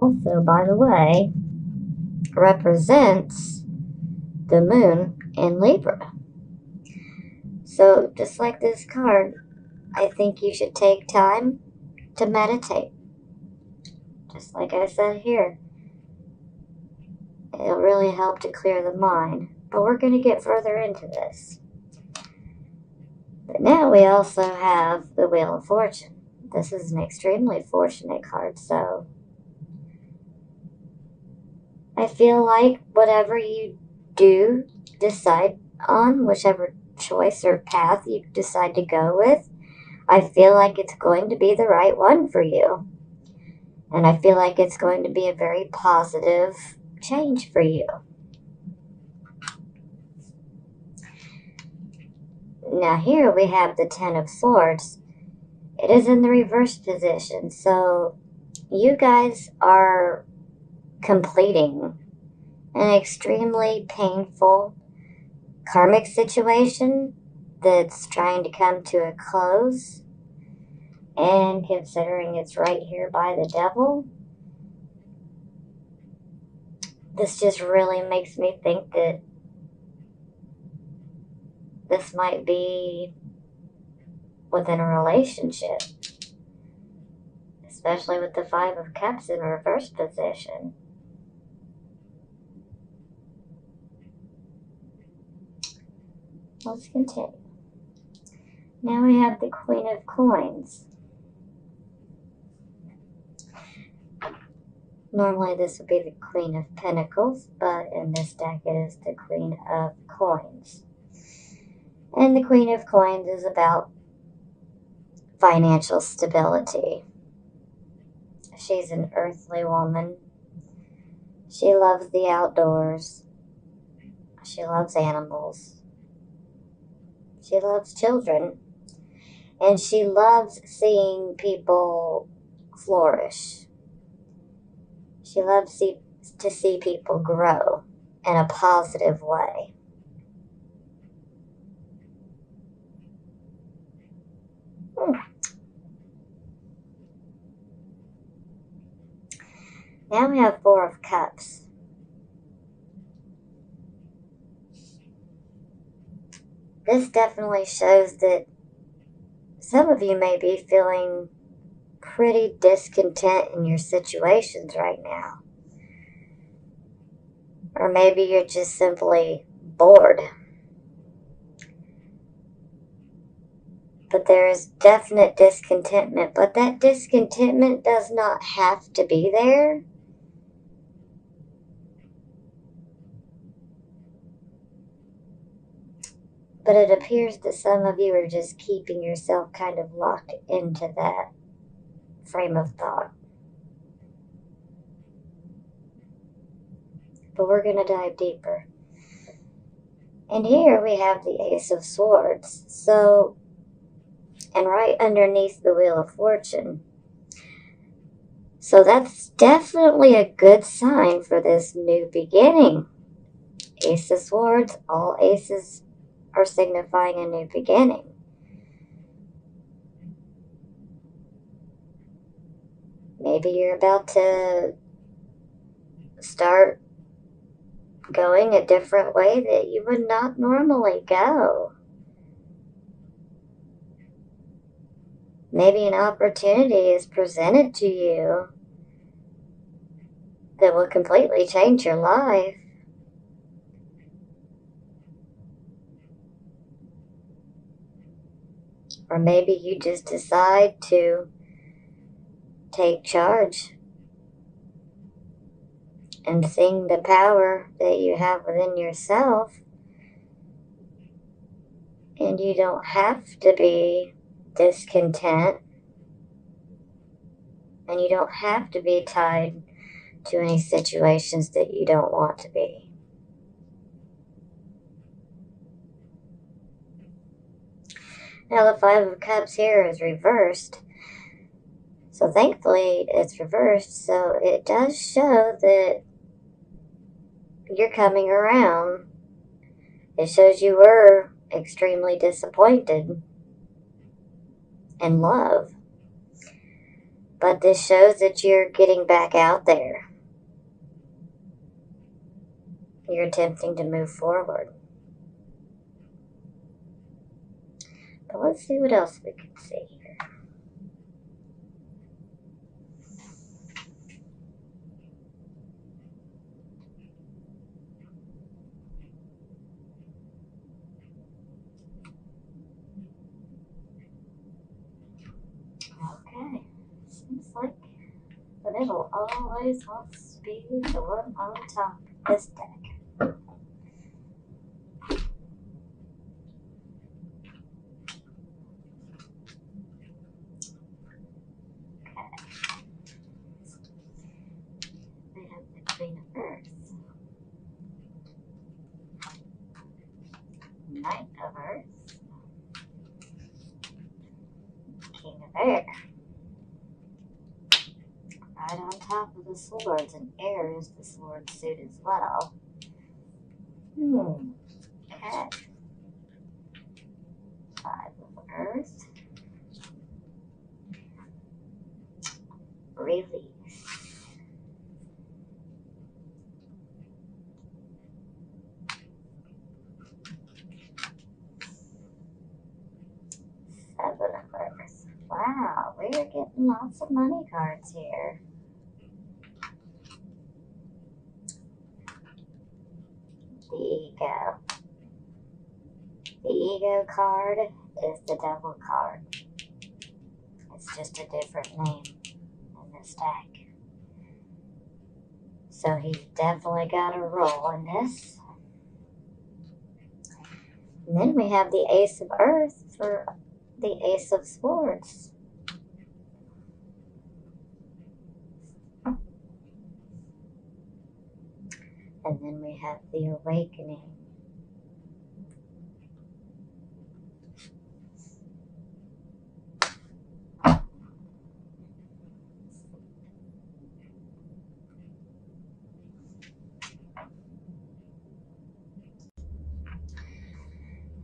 also, by the way, represents the moon in Libra. So, just like this card, I think you should take time to meditate. Just like I said here, it'll really help to clear the mind. But we're going to get further into this. But now we also have the Wheel of Fortune. This is an extremely fortunate card, so I feel like whatever you do decide on, whichever choice or path you decide to go with, I feel like it's going to be the right one for you. And I feel like it's going to be a very positive change for you. Now here we have the Ten of Swords. It is in the reverse position, so you guys are completing an extremely painful karmic situation that's trying to come to a close. And considering it's right here by the devil, this just really makes me think that this might be within a relationship, especially with the Five of Cups in reverse position. Let's continue. Now we have the Queen of Coins. Normally this would be the Queen of Pentacles, but in this deck it is the Queen of Coins. And the Queen of Coins is about financial stability. She's an earthly woman. She loves the outdoors. She loves animals. She loves children. And she loves seeing people flourish. She loves to see people grow in a positive way. Now we have Four of Cups. This definitely shows that some of you may be feeling pretty discontent in your situations right now. Or maybe you're just simply bored. But there is definite discontentment. But that discontentment does not have to be there. But it appears that some of you are just keeping yourself kind of locked into that frame of thought. But we're going to dive deeper. And here we have the Ace of Swords. So, and right underneath the Wheel of Fortune. So that's definitely a good sign for this new beginning. Ace of Swords, all aces are signifying a new beginning. Maybe you're about to start going a different way that you would not normally go. Maybe an opportunity is presented to you that will completely change your life. Or maybe you just decide to take charge and seeing the power that you have within yourself. And you don't have to be discontent. And you don't have to be tied to any situations that you don't want to be. Now the Five of Cups here is reversed. So thankfully it's reversed. So it does show that you're coming around. It shows you were extremely disappointed in love. But this shows that you're getting back out there. You're attempting to move forward. But let's see what else we can see here. Okay. Seems like the middle always wants to be the one on top of this deck. We have the Queen of Earth, Knight of Earth, King of Air. Right on top of the swords, and air is the sword suit as well. Okay. Five of Earth. Release. Seven of Earth. Wow, we are getting lots of money cards here. The Ego. The Ego card is the Devil card. It's just a different name in this deck. So he's definitely got a role in this. And then we have the Ace of Earth for the Ace of Swords. And then we have the Awakening.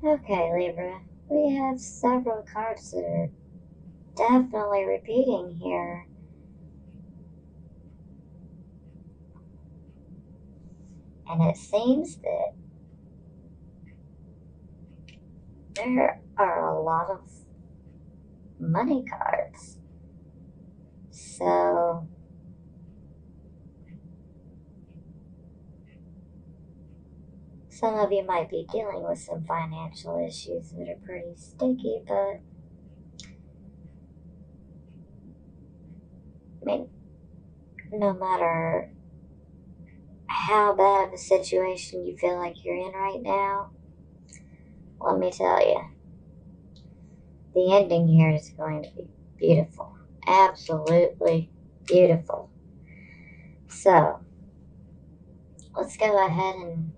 Okay, Libra, we have several cards that are definitely repeating here. And it seems that there are a lot of money cards. So some of you might be dealing with some financial issues that are pretty sticky, but I mean, no matter how bad of a situation you feel like you're in right now, let me tell you, the ending here is going to be beautiful. Absolutely beautiful. So, let's go ahead and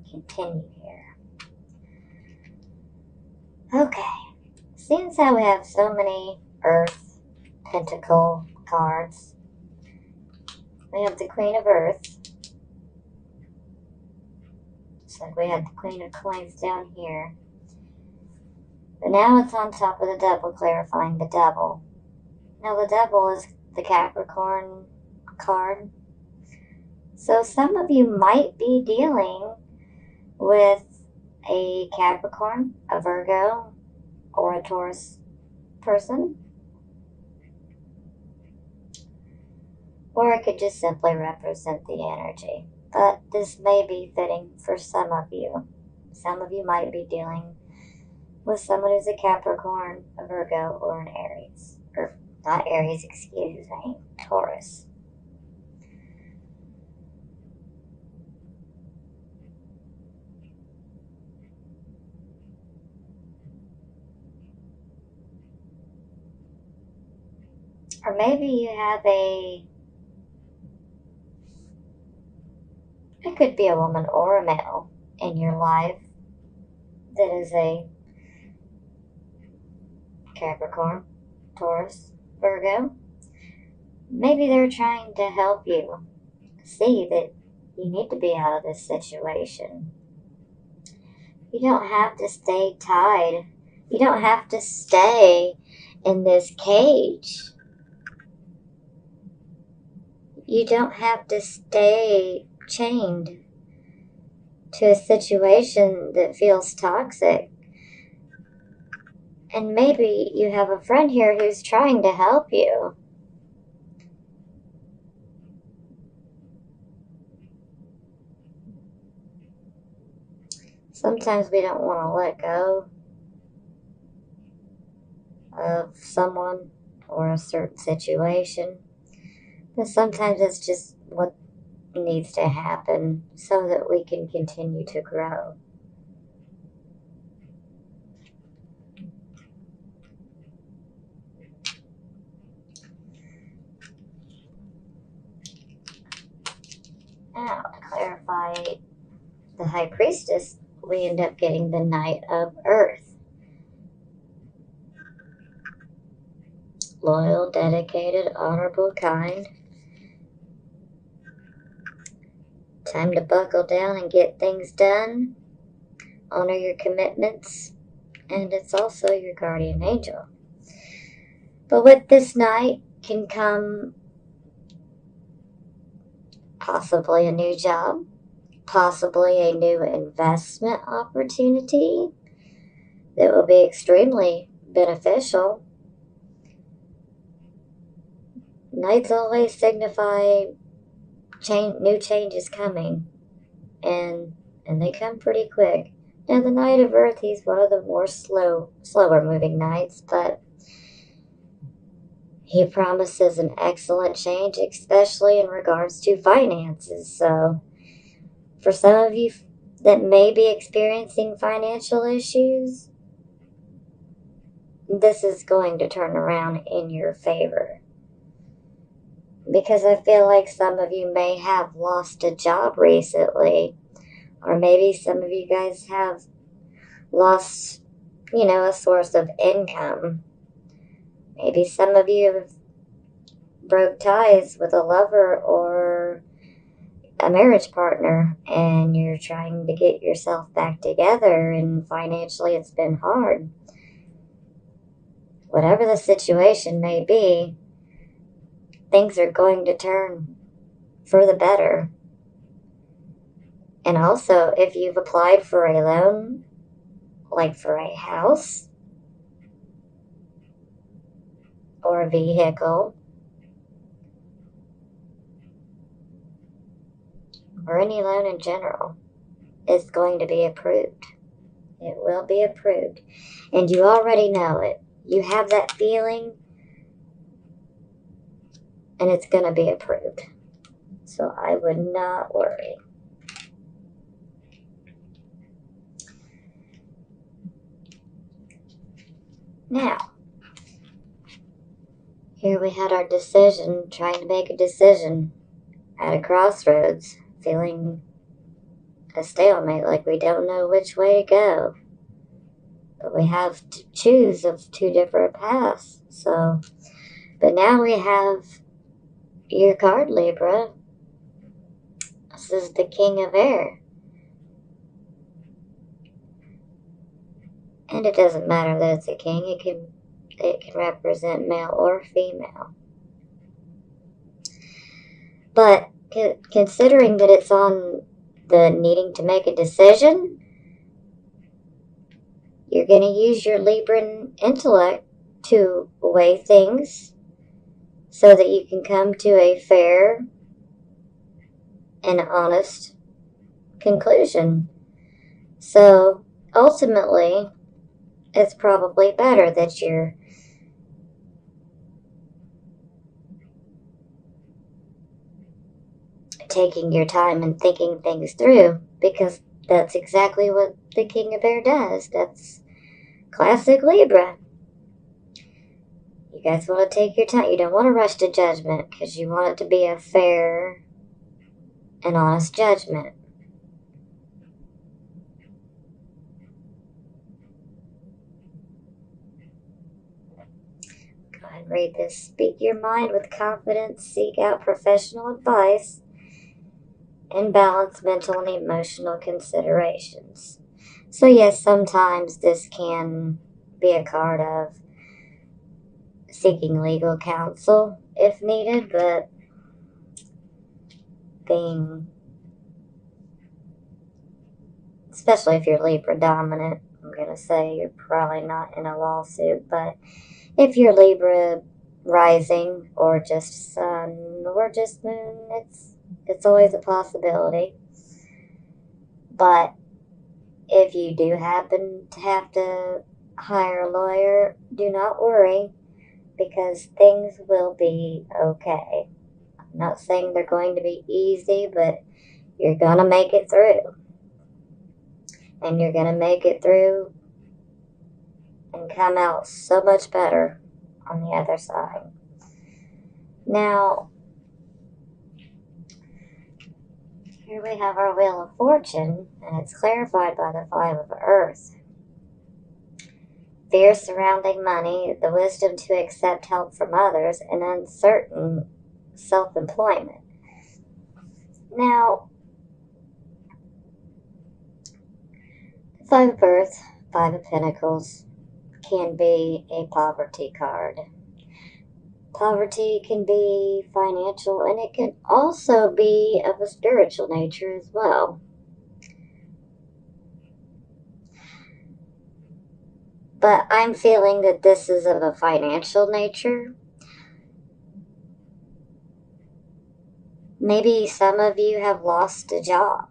continue here. Okay, since how we have so many Earth Pentacle cards, we have the Queen of Earth. So we have the Queen of Coins down here. But now it's on top of the Devil, clarifying the Devil. Now the Devil is the Capricorn card. So some of you might be dealing with a Capricorn, a Virgo, or a Taurus person. Or it could just simply represent the energy. But this may be fitting for some of you. Some of you might be dealing with someone who's a Capricorn, a Virgo, or an Aries. Or not Aries, excuse me, Taurus. Or maybe you have it could be a woman or a male in your life that is a Capricorn, Taurus, Virgo. Maybe they're trying to help you see that you need to be out of this situation. You don't have to stay tied. You don't have to stay in this cage You don't have to stay chained to a situation that feels toxic. And maybe you have a friend here who's trying to help you. Sometimes we don't want to let go of someone or a certain situation, but sometimes it's just what needs to happen so that we can continue to grow. Now, to clarify the High Priestess, we end up getting the Knight of Earth. Loyal, dedicated, honorable, kind. Time to buckle down and get things done. Honor your commitments. And it's also your guardian angel. But with this Knight can come possibly a new job, possibly a new investment opportunity that will be extremely beneficial. Knights always signify new changes coming, and they come pretty quick. Now, the Knight of Earth, he's one of the more slower moving knights, but he promises an excellent change, especially in regards to finances. So, for some of you that may be experiencing financial issues, this is going to turn around in your favor. Because I feel like some of you may have lost a job recently, or maybe some of you guys have lost, a source of income. Maybe some of you have broke ties with a lover or a marriage partner, and you're trying to get yourself back together, and financially it's been hard. Whatever the situation may be, things are going to turn for the better. And also, if you've applied for a loan, like for a house or a vehicle or any loan in general, it's going to be approved. It will be approved. And you already know it. You have that feeling, and it's going to be approved. So I would not worry. Now, here we had our decision, trying to make a decision at a crossroads, feeling a stalemate, like we don't know which way to go. But we have to choose of two different paths. So, but now we have your card, Libra. This is the King of Air. And it doesn't matter that it's a king. It can represent male or female. But considering that it's on the needing to make a decision, you're going to use your Libran intellect to weigh things so that you can come to a fair and honest conclusion. So ultimately, it's probably better that you're taking your time and thinking things through, because that's exactly what the King of Air does. That's classic Libra. You guys want to take your time. You don't want to rush to judgment because you want it to be a fair and honest judgment. Go ahead and read this. Speak your mind with confidence. Seek out professional advice and balance mental and emotional considerations. So yes, sometimes this can be a card of seeking legal counsel if needed, but being, especially if you're Libra dominant, I'm going to say you're probably not in a lawsuit, but if you're Libra rising or just sun or just moon, it's always a possibility. But if you do happen to have to hire a lawyer, do not worry, because things will be okay. I'm not saying they're going to be easy, but you're going to make it through. And you're going to make it through and come out so much better on the other side. Now, here we have our Wheel of Fortune, and it's clarified by the Five of Earth. Fear surrounding money, the wisdom to accept help from others, and uncertain self-employment. Now, Five of Earth, Five of Pentacles can be a poverty card. Poverty can be financial, and it can also be of a spiritual nature as well. But I'm feeling that this is of a financial nature. Maybe some of you have lost a job.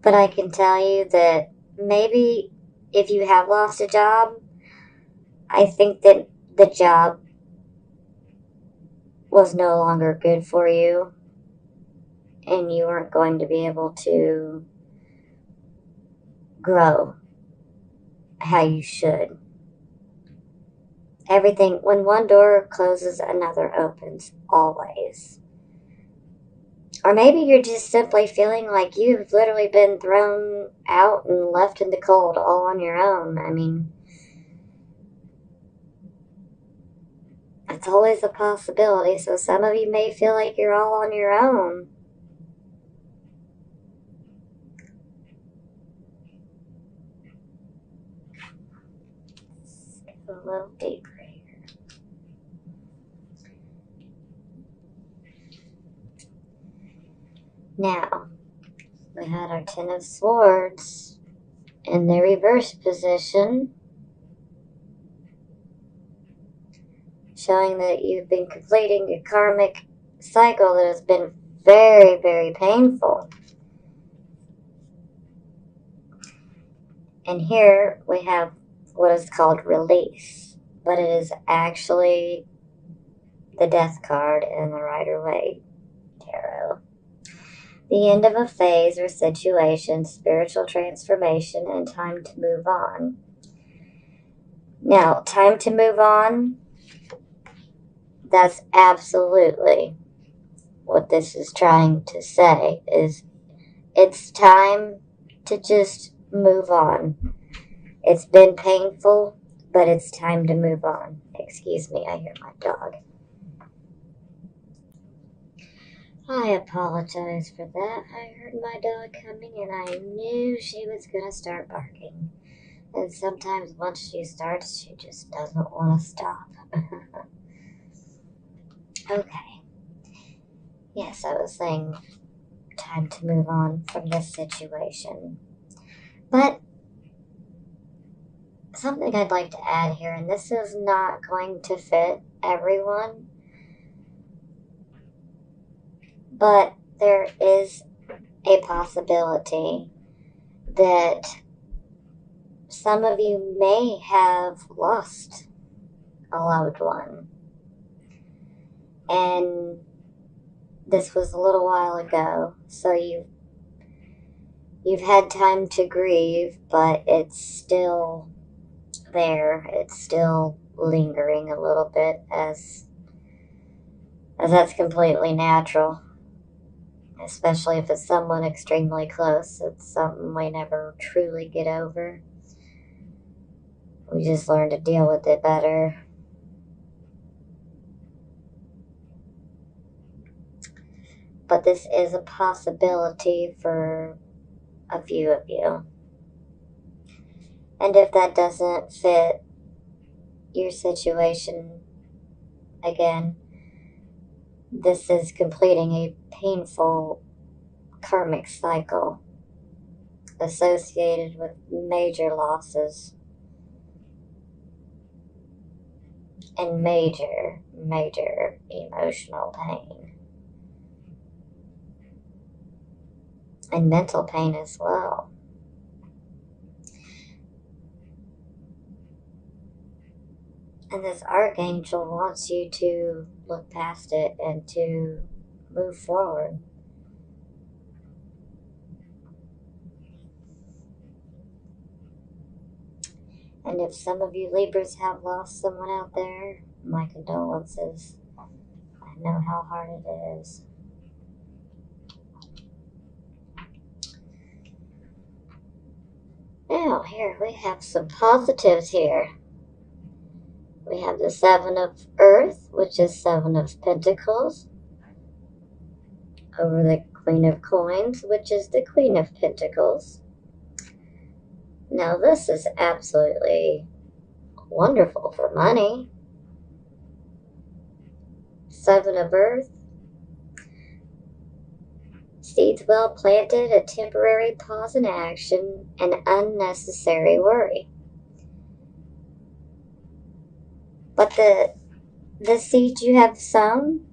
But I can tell you that maybe if you have lost a job, I think that the job was no longer good for you, and you weren't going to be able to grow how you should. Everything, when one door closes, another opens, always. Or maybe you're just simply feeling like you've literally been thrown out and left in the cold all on your own. I mean, it's always a possibility. So some of you may feel like you're all on your own. Let's go a little deeper here. Now, we had our Ten of Swords in the reverse position, showing that you've been completing a karmic cycle that has been very, very painful. And here we have what is called release, but it is actually the Death card in the Rider-Waite Tarot. The end of a phase or situation, spiritual transformation, and time to move on. Now, time to move on, that's absolutely what this is trying to say, is it's time to just move on. It's been painful, but it's time to move on. Excuse me, I hear my dog. I apologize for that. I heard my dog coming and I knew she was going to start barking. And sometimes once she starts, she just doesn't want to stop. Okay. Yes, I was saying time to move on from this situation. But something I'd like to add here, and this is not going to fit everyone, but there is a possibility that some of you may have lost a loved one. And this was a little while ago, so you've had time to grieve, but it's still there. It's still lingering a little bit, as that's completely natural. Especially if it's someone extremely close. It's something we never truly get over. We just learn to deal with it better. But this is a possibility for a few of you. And if that doesn't fit your situation, again, this is completing a painful karmic cycle associated with major losses and major, major emotional pain and mental pain as well. And this archangel wants you to look past it and to move forward. And if some of you Libras have lost someone out there, my condolences. I know how hard it is. Now, here we have some positives here. We have the Seven of Earth, which is Seven of Pentacles, over the Queen of Coins, which is the Queen of Pentacles. Now, this is absolutely wonderful for money. Seven of Earth. Seeds well planted, a temporary pause in action, and unnecessary worry. But the seeds you have sown,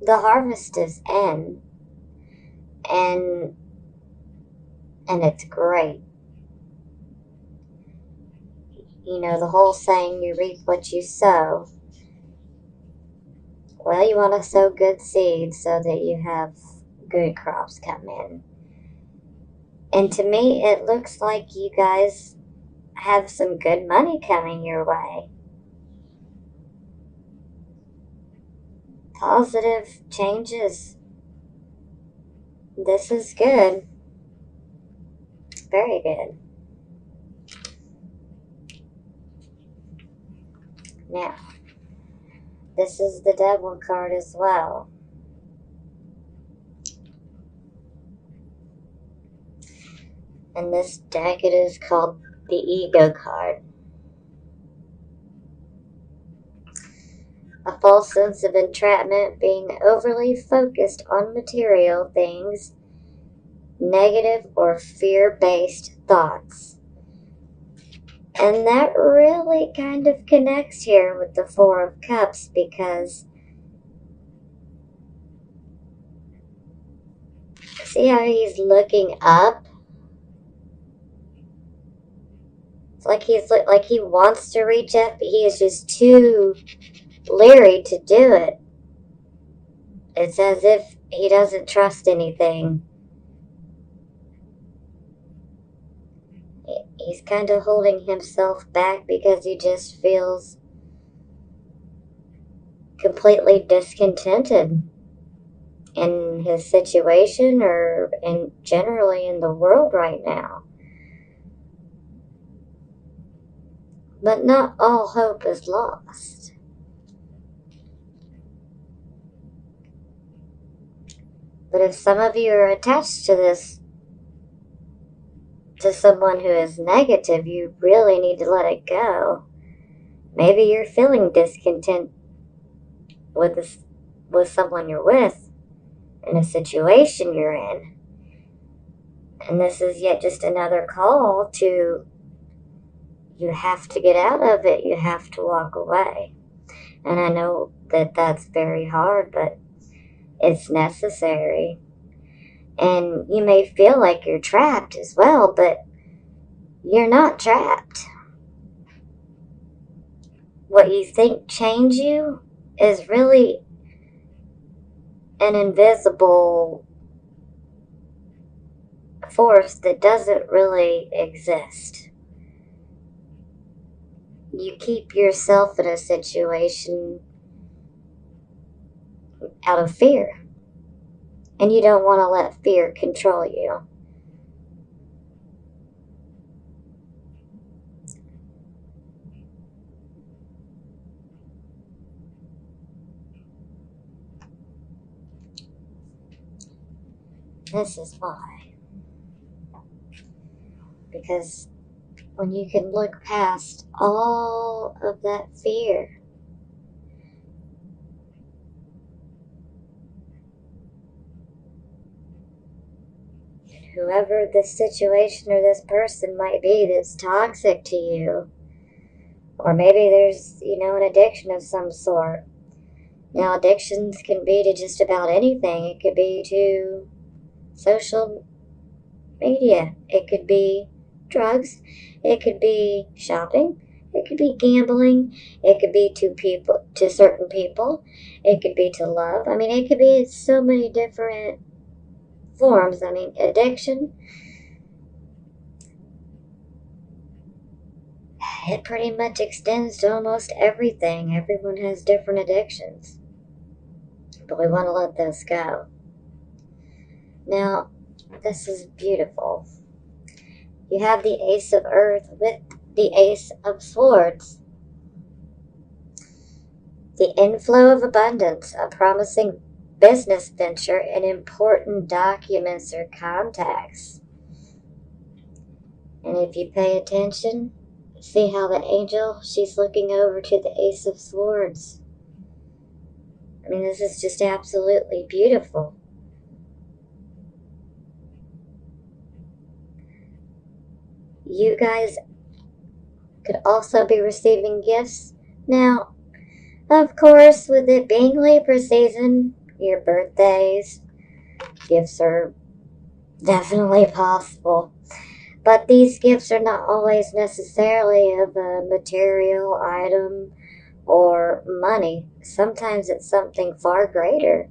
the harvest is in. And it's great. You know, the whole saying, you reap what you sow. Well, you want to sow good seeds so that you have good crops come in. And to me, it looks like you guys have some good money coming your way. Positive changes. This is good. Very good. Now, this is the Devil card as well. In this deck, it is called the Ego card. A false sense of entrapment, being overly focused on material things, negative or fear-based thoughts. And that really kind of connects here with the Four of Cups, because see how he's looking up? It's like he wants to reach up, but he is just too leery to do it. It's as if he doesn't trust anything. He's kind of holding himself back because he just feels completely discontented in his situation or generally in the world right now. But not all hope is lost. But if some of you are attached to someone who is negative, you really need to let it go. Maybe you're feeling discontent with someone you're with, in a situation you're in. And this is yet just another call to, you have to get out of it. You have to walk away. And I know that that's very hard, but it's necessary. And you may feel like you're trapped as well, but you're not trapped. What you think chains you is really an invisible force that doesn't really exist. You keep yourself in a situation out of fear. And you don't want to let fear control you. This is why. Because when you can look past all of that fear whoever this situation or this person might be that's toxic to you. Or maybe there's, an addiction of some sort. Now, addictions can be to just about anything. It could be to social media. It could be drugs. It could be shopping. It could be gambling. It could be to certain people. It could be to love. I mean, it could be so many different forms. I mean, addiction, it pretty much extends to almost everything. Everyone has different addictions, but we want to let those go. Now, this is beautiful. You have the Ace of Earth with the Ace of Swords. The inflow of abundance, a promising business venture, and important documents or contacts. And if you pay attention, see how the angel, she's looking over to the Ace of Swords. I mean, this is just absolutely beautiful. You guys could also be receiving gifts. Now, of course, with it being Libra season, your birthdays, gifts are definitely possible. But these gifts are not always necessarily of a material item or money. Sometimes it's something far greater.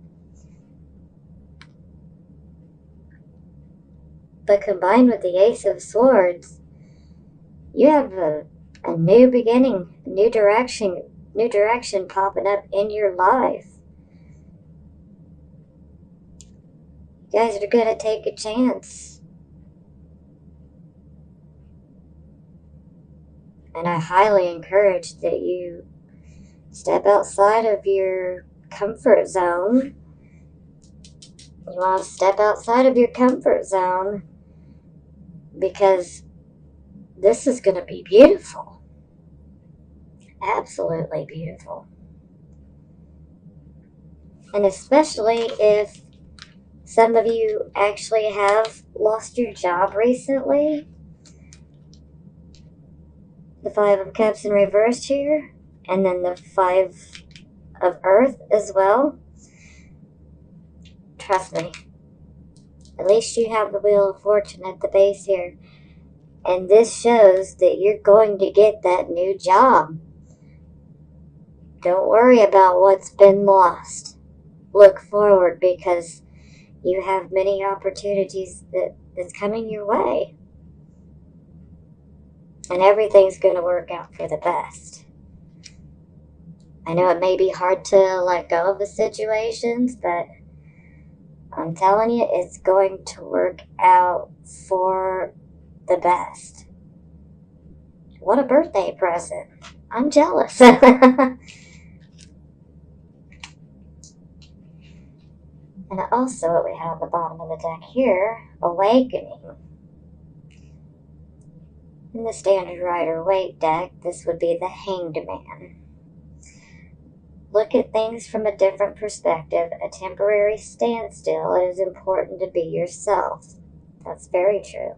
But combined with the Ace of Swords, you have a new beginning, a new direction popping up in your life. You guys are going to take a chance. And I highly encourage that you step outside of your comfort zone. You want to step outside of your comfort zone because this is going to be beautiful. Absolutely beautiful. And especially if some of you actually have lost your job recently. The Five of Cups in reverse here. And then the Five of Earth as well. Trust me. At least you have the Wheel of Fortune at the base here. And this shows that you're going to get that new job. Don't worry about what's been lost. Look forward because you have many opportunities that's coming your way. And everything's going to work out for the best. I know it may be hard to let go of the situations, but I'm telling you, it's going to work out for the best. What a birthday present. I'm jealous. And also what we have at the bottom of the deck here, Awakening. In the Standard Rider-Waite deck, this would be the Hanged Man. Look at things from a different perspective. A temporary standstill. It is important to be yourself. That's very true.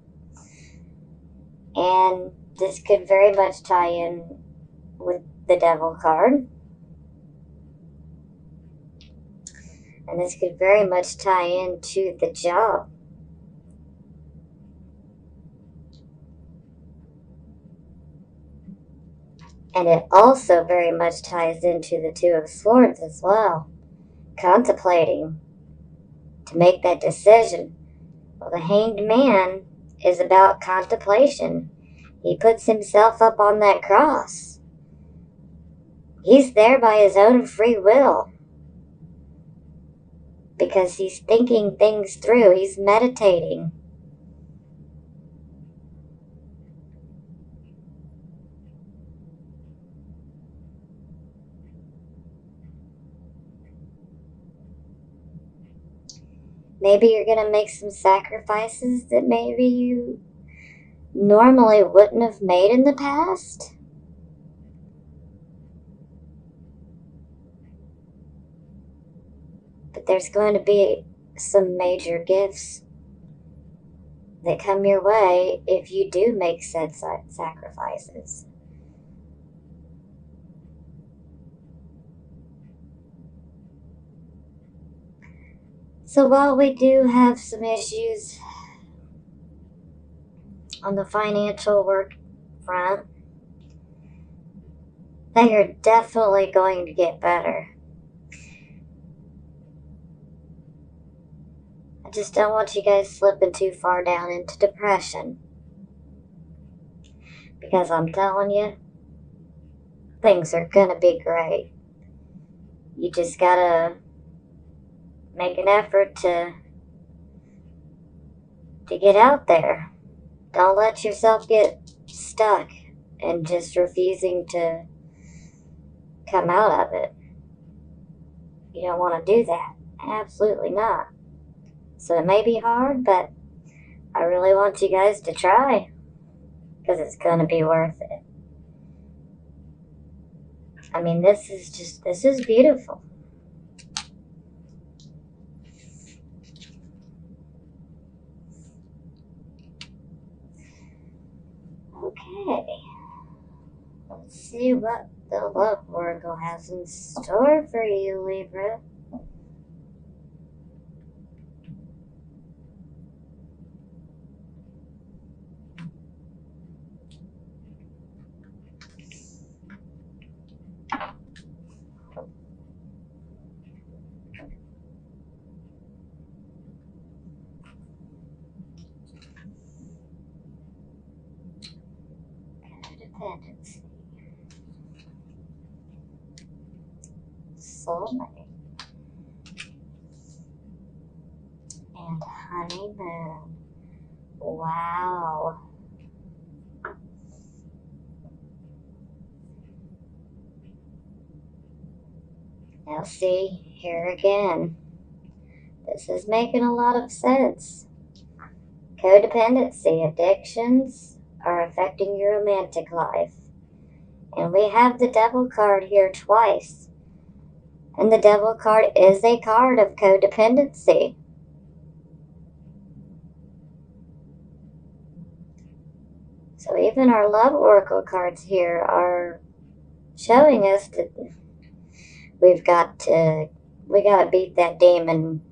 And this could very much tie in with the Devil card. And this could very much tie into the job. And it also very much ties into the Two of Swords as well. Contemplating to make that decision. Well, the Hanged Man is about contemplation. He puts himself up on that cross. He's there by his own free will. Because he's thinking things through. He's meditating. Maybe you're going to make some sacrifices that maybe you normally wouldn't have made in the past. But there's going to be some major gifts that come your way if you do make said sacrifices. So while we do have some issues on the financial work front, they are definitely going to get better. I just don't want you guys slipping too far down into depression. Because I'm telling you, things are gonna be great. You just gotta make an effort to get out there. Don't let yourself get stuck and just refusing to come out of it. You don't want to do that. Absolutely not. So it may be hard, but I really want you guys to try because it's going to be worth it. I mean, this is beautiful. Okay. Let's see what the love oracle has in store for you, Libra. Codependency. Soulmate. And honeymoon. Wow. Now see, here again. This is making a lot of sense. Codependency addictions are affecting your romantic life. And we have the Devil card here twice. And the Devil card is a card of codependency. So even our love oracle cards here are showing us that we gotta beat that demon,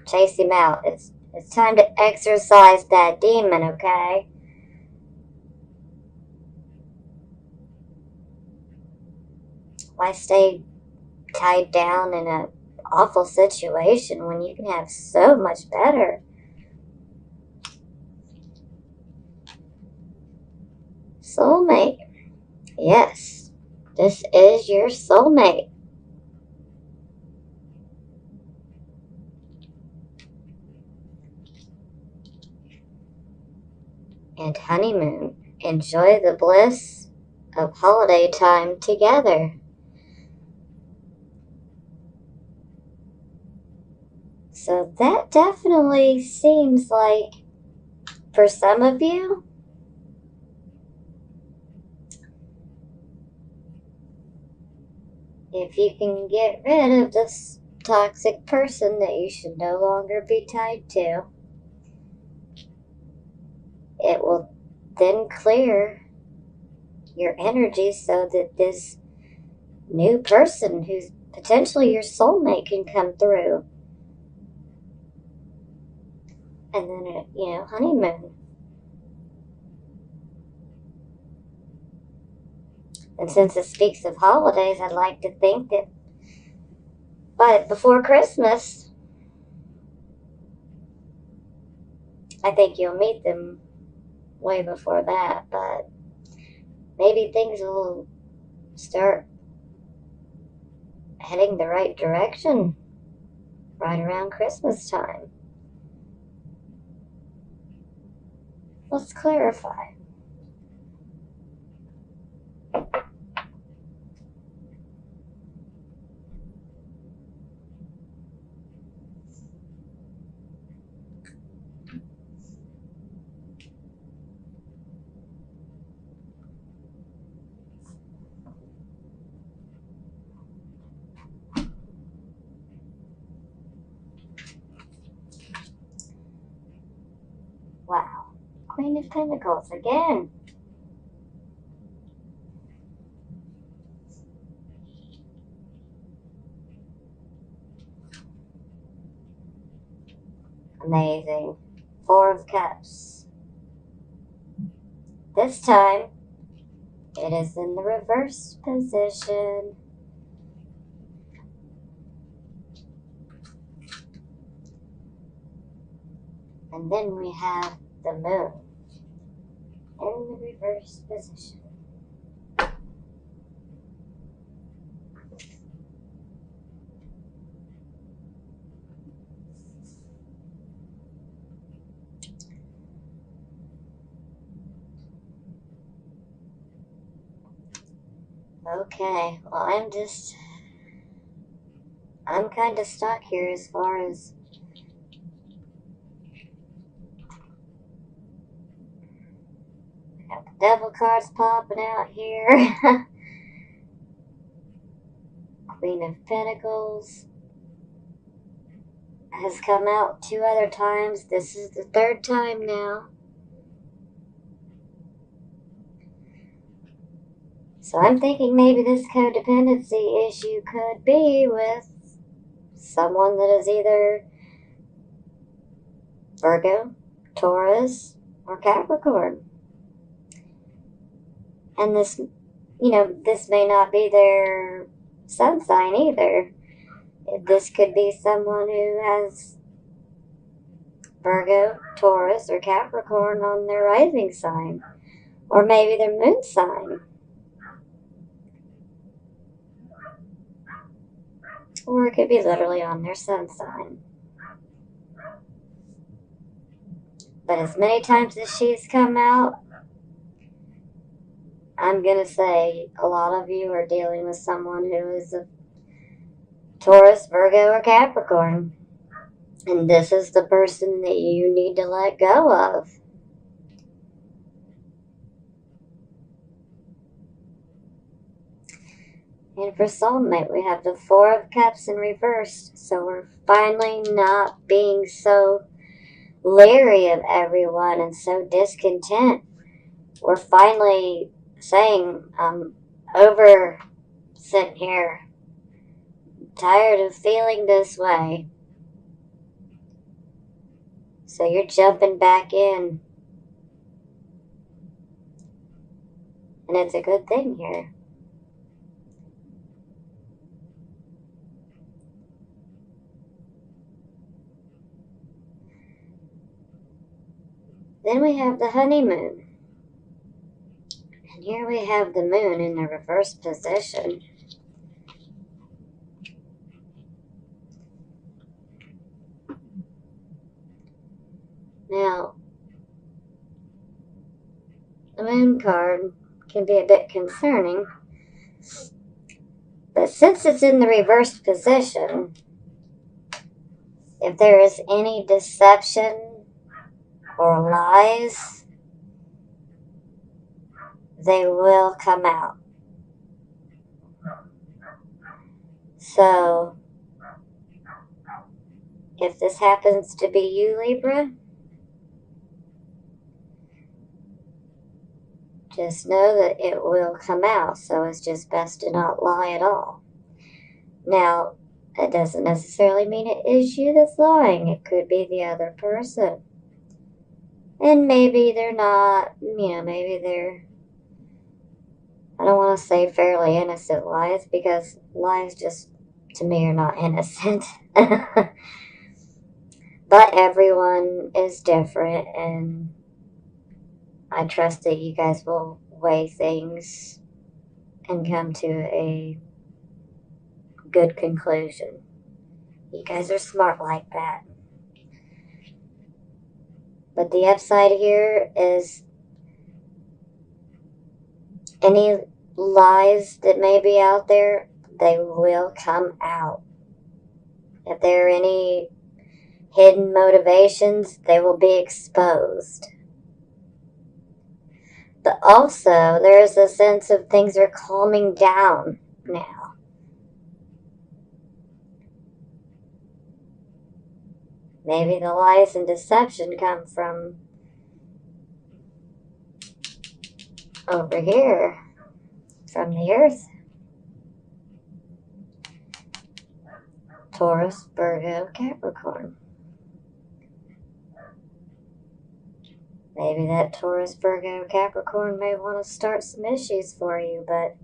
chase him out. It's time to exorcise that demon, okay? Why stay tied down in an awful situation when you can have so much better? Soulmate. Yes, this is your soulmate. And honeymoon. Enjoy the bliss of holiday time together. So that definitely seems like, for some of you, if you can get rid of this toxic person that you should no longer be tied to, it will then clear your energy so that this new person who's potentially your soulmate can come through. And then, honeymoon. And since it speaks of holidays, I'd like to think that before Christmas, I think you'll meet them way before that, but maybe things will start heading the right direction right around Christmas time. Let's clarify. Wow. Queen of Pentacles again. Amazing. Four of Cups. This time, it is in the reverse position. And then we have the Moon in the reverse position. Okay, well, I'm kind of stuck here as far as we got the Devil cards popping out here. Queen of Pentacles has come out 2 other times. This is the 3rd time now. So I'm thinking maybe this codependency issue could be with someone that is either Virgo, Taurus, or Capricorn. And this, this may not be their sun sign either. This could be someone who has Virgo, Taurus, or Capricorn on their rising sign. Or maybe their moon sign. Or it could be literally on their sun sign. But as many times as she's come out, I'm going to say a lot of you are dealing with someone who is a Taurus, Virgo, or Capricorn. And this is the person that you need to let go of. And for soulmate, we have the Four of Cups in reverse. So we're finally not being so leery of everyone and so discontent. We're finally saying, I'm over sitting here, tired of feeling this way. So you're jumping back in. And it's a good thing here. Then we have the honeymoon. And here we have the moon in the reverse position. Now, the moon card can be a bit concerning. But since it's in the reverse position, if there is any deception or lies, they will come out. So, if this happens to be you, Libra, just know that it will come out. So it's just best to not lie at all. Now, that doesn't necessarily mean it is you that's lying. It could be the other person. And maybe they're not, maybe they're, I don't want to say fairly innocent lies, because lies just, to me, are not innocent. But everyone is different, and I trust that you guys will weigh things and come to a good conclusion. You guys are smart like that. But the upside here is any lies that may be out there, they will come out. If there are any hidden motivations, they will be exposed. But also, there is a sense of things are calming down now. Maybe the lies and deception come from over here from the Earth. Taurus, Virgo, Capricorn. Maybe that Taurus, Virgo, Capricorn may want to start some issues for you, but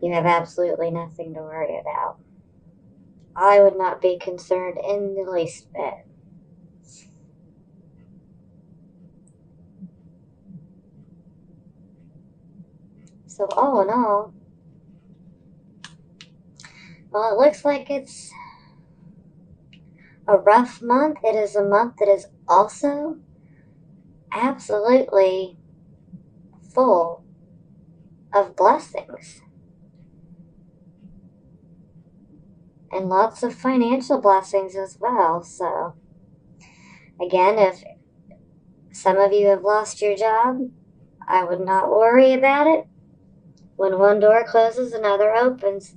you have absolutely nothing to worry about. I would not be concerned in the least bit. So all in all, well, it looks like it's a rough month. It is a month that is also absolutely full of blessings. And lots of financial blessings as well. So, again, if some of you have lost your job, I would not worry about it. When one door closes, another opens.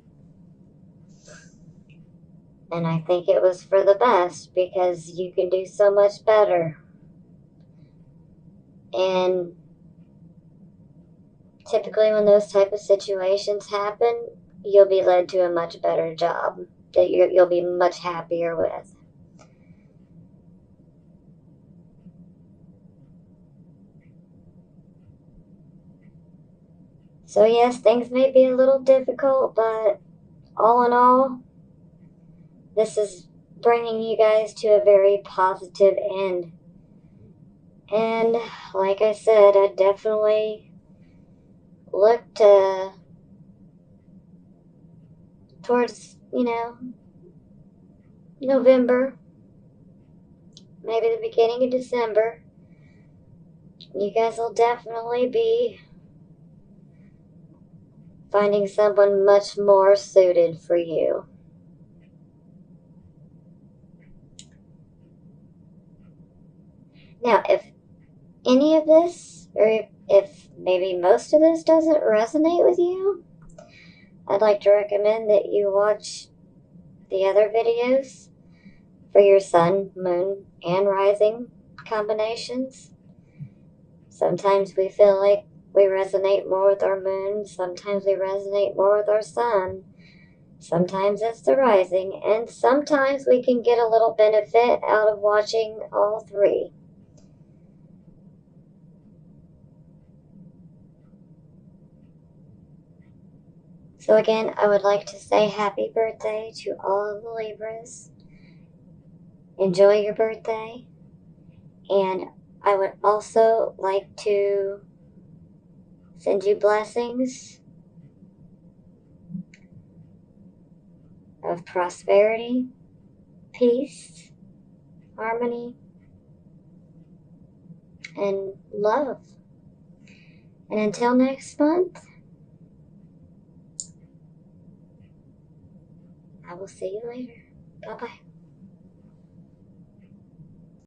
And I think it was for the best because you can do so much better. And typically when those type of situations happen, you'll be led to a much better job that you'll be much happier with. So yes, things may be a little difficult, but all in all, this is bringing you guys to a very positive end. And like I said, I definitely look towards, November, maybe the beginning of December. You guys will definitely be finding someone much more suited for you. Now, if any of this, or if maybe most of this doesn't resonate with you, I'd like to recommend that you watch the other videos for your sun, moon, and rising combinations. Sometimes we feel like we resonate more with our moon, sometimes we resonate more with our sun, sometimes it's the rising, and sometimes we can get a little benefit out of watching all three. So again, I would like to say happy birthday to all of the Libras. Enjoy your birthday. And I would also like to send you blessings of prosperity, peace, harmony, and love. And until next month, I will see you later. Bye-bye.